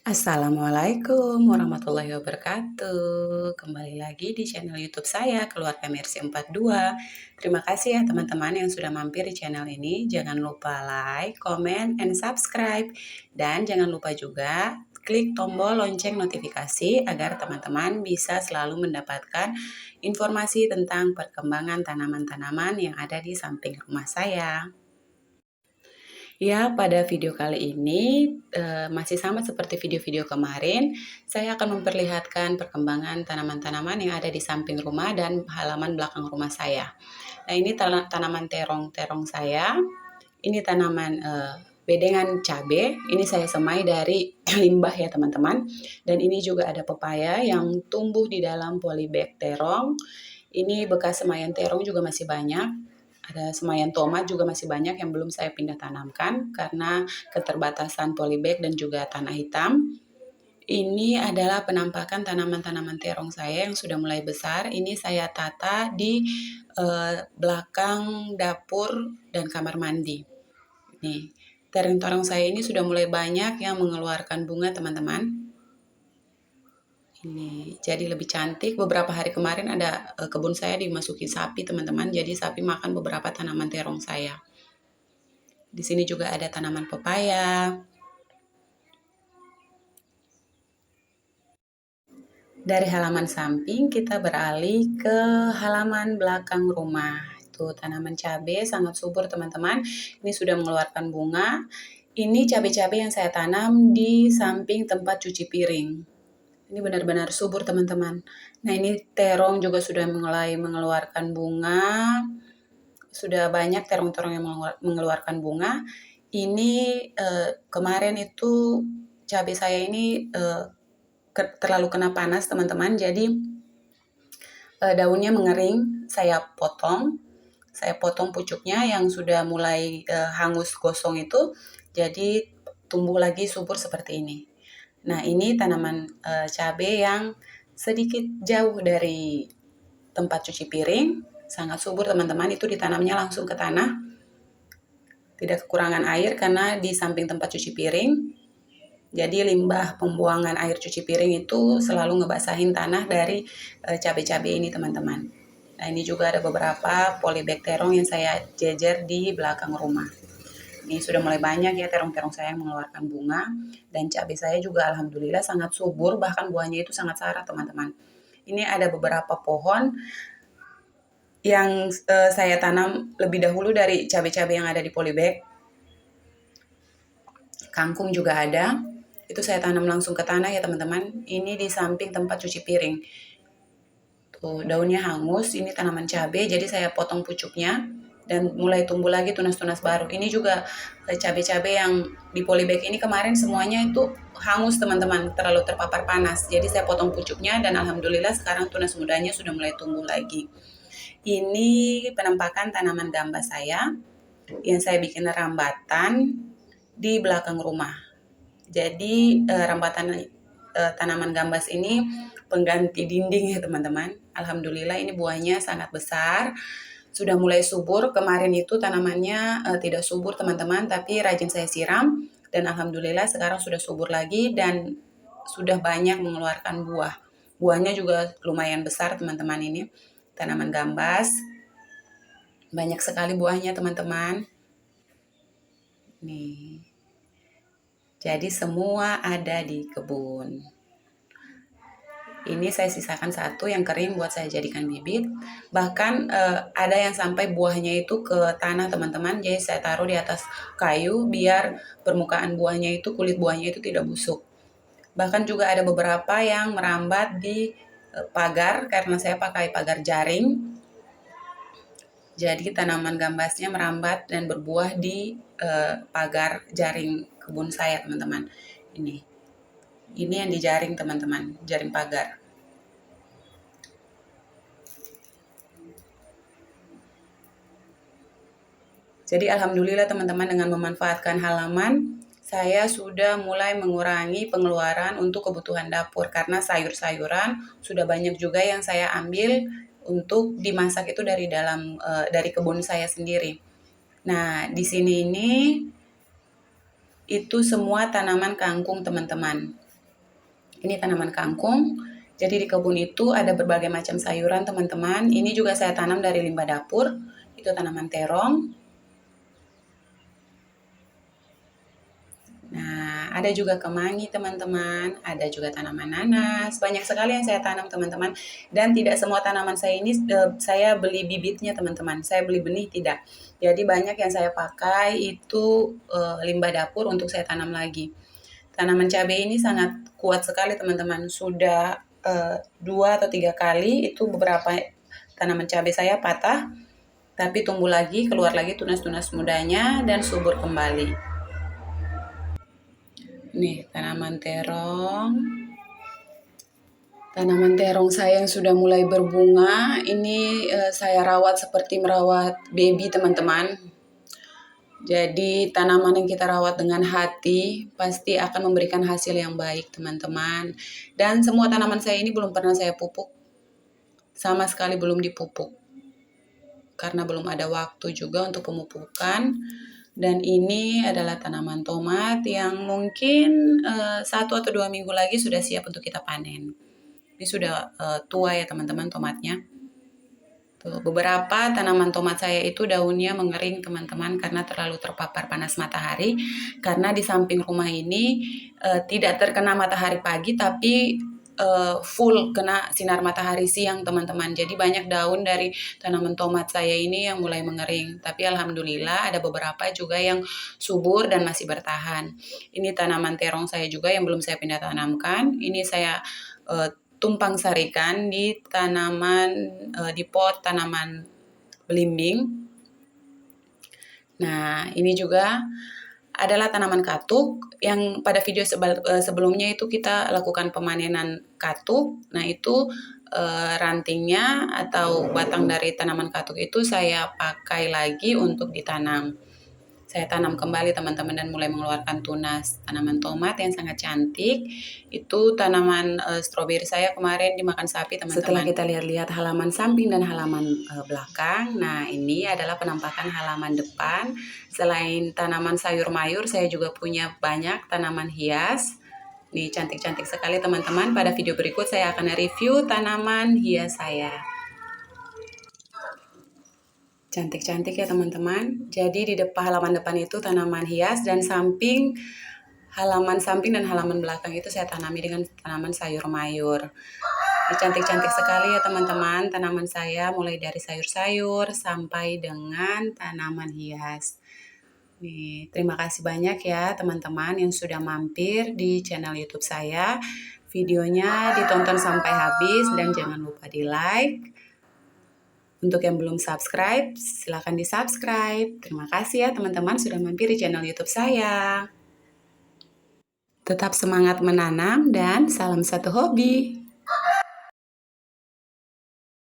Assalamualaikum warahmatullahi wabarakatuh. Kembali lagi di channel YouTube saya, Keluarga Mercy 42. Terima kasih ya teman-teman yang sudah mampir di channel ini. Jangan lupa like, comment, and subscribe. Dan jangan lupa juga klik tombol lonceng notifikasi agar teman-teman bisa selalu mendapatkan informasi tentang perkembangan tanaman-tanaman yang ada di samping rumah saya. Ya, pada video kali ini masih sama seperti video-video kemarin, saya akan memperlihatkan perkembangan tanaman-tanaman yang ada di samping rumah dan halaman belakang rumah saya. Nah, ini tanaman terong-terong saya. Ini tanaman bedengan cabe. Ini saya semai dari limbah ya teman-teman. Dan ini juga ada pepaya yang tumbuh di dalam polybag terong. Ini bekas semaian terong juga masih banyak. Ada semaian tomat juga masih banyak yang belum saya pindah tanamkan karena keterbatasan polybag dan juga tanah hitam. Ini adalah penampakan tanaman-tanaman terong saya yang sudah mulai besar. Ini saya tata di belakang dapur dan kamar mandi. Nih, terong-terong saya ini sudah mulai banyak yang mengeluarkan bunga teman-teman. Ini jadi lebih cantik. Beberapa hari kemarin ada kebun saya dimasuki sapi teman-teman. Jadi sapi makan beberapa tanaman terong saya. Di sini juga ada tanaman pepaya. Dari halaman samping kita beralih ke halaman belakang rumah. Tuh tanaman cabai sangat subur teman-teman. Ini sudah mengeluarkan bunga. Ini cabai-cabai yang saya tanam di samping tempat cuci piring. Ini benar-benar subur teman-teman. Nah ini terong juga sudah mulai mengeluarkan bunga. Sudah banyak terong-terong yang mengeluarkan bunga. Ini kemarin itu cabai saya ini terlalu kena panas teman-teman. Jadi daunnya mengering. Saya potong pucuknya yang sudah mulai hangus gosong itu. Jadi tumbuh lagi subur seperti ini. Nah, ini tanaman cabai yang sedikit jauh dari tempat cuci piring, sangat subur teman-teman, itu ditanamnya langsung ke tanah. Tidak kekurangan air karena di samping tempat cuci piring. Jadi limbah pembuangan air cuci piring itu selalu ngebasahin tanah dari cabai-cabai ini teman-teman. Nah, ini juga ada beberapa polybag terong yang saya jejer di belakang rumah. Ini sudah mulai banyak ya terong-terong saya yang mengeluarkan bunga. Dan cabai saya juga alhamdulillah sangat subur, bahkan buahnya itu sangat sara teman-teman. Ini ada beberapa pohon yang saya tanam lebih dahulu dari cabai-cabai yang ada di polybag. Kangkung juga ada. Itu saya tanam langsung ke tanah ya teman-teman. Ini di samping tempat cuci piring. Tuh daunnya hangus, ini tanaman cabai, jadi saya potong pucuknya. Dan mulai tumbuh lagi tunas-tunas baru. Ini juga cabai-cabai yang di polybag ini kemarin semuanya itu hangus teman-teman, terlalu terpapar panas. Jadi saya potong pucuknya dan alhamdulillah sekarang tunas mudanya sudah mulai tumbuh lagi. Ini penampakan tanaman gambas saya yang saya bikin rambatan di belakang rumah. Jadi rambatan tanaman gambas ini pengganti dinding ya teman-teman. Alhamdulillah ini buahnya sangat besar. Sudah mulai subur. Kemarin itu tanamannya tidak subur teman-teman, tapi rajin saya siram dan alhamdulillah sekarang sudah subur lagi dan sudah banyak mengeluarkan buah. Buahnya juga lumayan besar teman-teman ini. Tanaman gambas. Banyak sekali buahnya teman-teman. Nih. Jadi semua ada di kebun. Ini saya sisakan satu yang kering buat saya jadikan bibit. Bahkan ada yang sampai buahnya itu ke tanah teman-teman. Jadi saya taruh di atas kayu biar permukaan buahnya itu, kulit buahnya itu tidak busuk. Bahkan juga ada beberapa yang merambat di pagar karena saya pakai pagar jaring. Jadi tanaman gambasnya merambat dan berbuah di pagar jaring kebun saya teman-teman. Ini yang dijaring teman-teman, jaring pagar. Jadi alhamdulillah teman-teman dengan memanfaatkan halaman, saya sudah mulai mengurangi pengeluaran untuk kebutuhan dapur karena sayur-sayuran sudah banyak juga yang saya ambil untuk dimasak itu dari kebun saya sendiri. Nah, di sini ini itu semua tanaman kangkung teman-teman. Ini tanaman kangkung. Jadi di kebun itu ada berbagai macam sayuran teman-teman. Ini juga saya tanam dari limbah dapur. Itu tanaman terong. Nah, ada juga kemangi teman-teman, ada juga tanaman nanas, banyak sekali yang saya tanam teman-teman. Dan tidak semua tanaman saya ini saya beli bibitnya teman-teman, saya beli benih tidak. Jadi banyak yang saya pakai itu limbah dapur untuk saya tanam lagi. Tanaman cabai ini sangat kuat sekali teman-teman, sudah 2 atau 3 kali itu beberapa tanaman cabai saya patah, tapi tumbuh lagi, keluar lagi tunas-tunas mudanya dan subur kembali. Nih, tanaman terong. Tanaman terong saya yang sudah mulai berbunga, ini saya rawat seperti merawat baby teman-teman. Jadi tanaman yang kita rawat dengan hati pasti akan memberikan hasil yang baik teman-teman. Dan semua tanaman saya ini belum pernah saya pupuk, sama sekali belum dipupuk. Karena belum ada waktu juga untuk pemupukan. Dan ini adalah tanaman tomat yang mungkin 1 atau 2 minggu lagi sudah siap untuk kita panen. Ini sudah tua ya teman-teman tomatnya. Tuh, beberapa tanaman tomat saya itu daunnya mengering teman-teman karena terlalu terpapar panas matahari. Karena di samping rumah ini tidak terkena matahari pagi tapi full kena sinar matahari siang teman-teman. Jadi banyak daun dari tanaman tomat saya ini yang mulai mengering. Tapi alhamdulillah ada beberapa juga yang subur dan masih bertahan. Ini tanaman terong saya juga yang belum saya pindah tanamkan. Ini saya tumpang sarikan di tanaman di pot tanaman belimbing. Nah, ini juga adalah tanaman katuk yang pada video sebelumnya itu kita lakukan pemanenan katuk. Nah, itu rantingnya atau batang dari tanaman katuk itu saya pakai lagi untuk ditanam. Saya tanam kembali teman-teman dan mulai mengeluarkan tunas. Tanaman tomat yang sangat cantik. Itu tanaman stroberi saya kemarin dimakan sapi teman-teman. Setelah kita lihat-lihat halaman samping dan halaman belakang, nah ini adalah penampakan halaman depan. Selain tanaman sayur mayur, saya juga punya banyak tanaman hias. Nih cantik-cantik sekali teman-teman. Pada video berikut saya akan review tanaman hias saya. Cantik-cantik ya teman-teman. Jadi di depan halaman depan itu tanaman hias dan halaman samping dan halaman belakang itu saya tanami dengan tanaman sayur mayur. Ini cantik-cantik sekali ya teman-teman tanaman saya mulai dari sayur-sayur sampai dengan tanaman hias. Nih, terima kasih banyak ya teman-teman yang sudah mampir di channel YouTube saya. Videonya ditonton sampai habis dan jangan lupa di-like. Untuk yang belum subscribe, silahkan di-subscribe. Terima kasih ya teman-teman sudah mampir di channel YouTube saya. Tetap semangat menanam dan salam satu hobi.